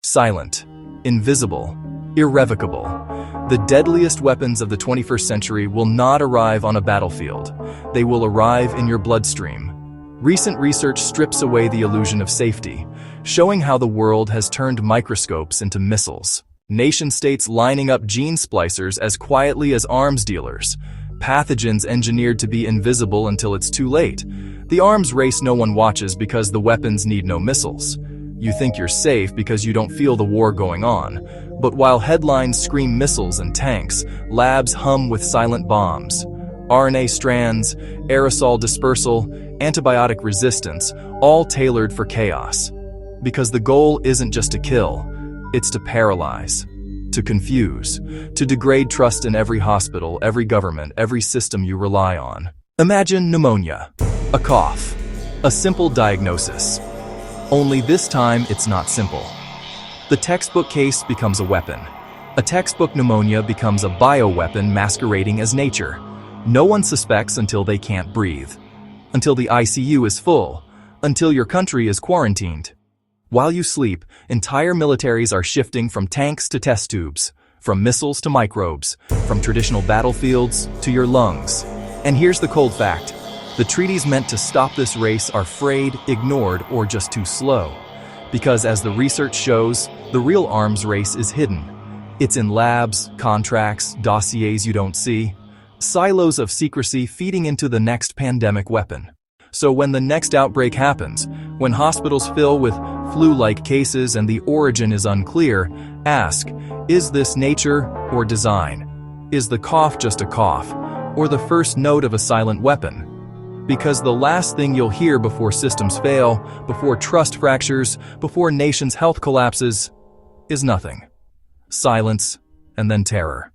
Silent, invisible, irrevocable. The deadliest weapons of the 21st century will not arrive on a battlefield. They will arrive in your bloodstream. Recent research strips away the illusion of safety, showing how the world has turned microscopes into missiles. Nation-states lining up gene splicers as quietly as arms dealers. Pathogens engineered to be invisible until it's too late. The arms race no one watches because the weapons need no missiles. You think you're safe because you don't feel the war going on. But while headlines scream missiles and tanks, labs hum with silent bombs. RNA strands, aerosol dispersal, antibiotic resistance, all tailored for chaos. Because the goal isn't just to kill, it's to paralyze, to confuse, to degrade trust in every hospital, every government, every system you rely on. Imagine pneumonia, a cough, a simple diagnosis. Only this time it's not simple. The textbook case becomes a weapon. A textbook pneumonia becomes a bioweapon masquerading as nature. No one suspects until they can't breathe, until the ICU is full, until your country is quarantined. While you sleep, entire militaries are shifting from tanks to test tubes, from missiles to microbes, from traditional battlefields to your lungs. And here's the cold fact. The treaties meant to stop this race are frayed, ignored, or just too slow. Because as the research shows, the real arms race is hidden. It's in labs, contracts, dossiers you don't see. Silos of secrecy feeding into the next pandemic weapon. So when the next outbreak happens, when hospitals fill with flu-like cases and the origin is unclear, ask, is this nature or design? Is the cough just a cough, or the first note of a silent weapon? Because the last thing you'll hear before systems fail, before trust fractures, before nations' health collapses, is nothing. Silence, and then terror.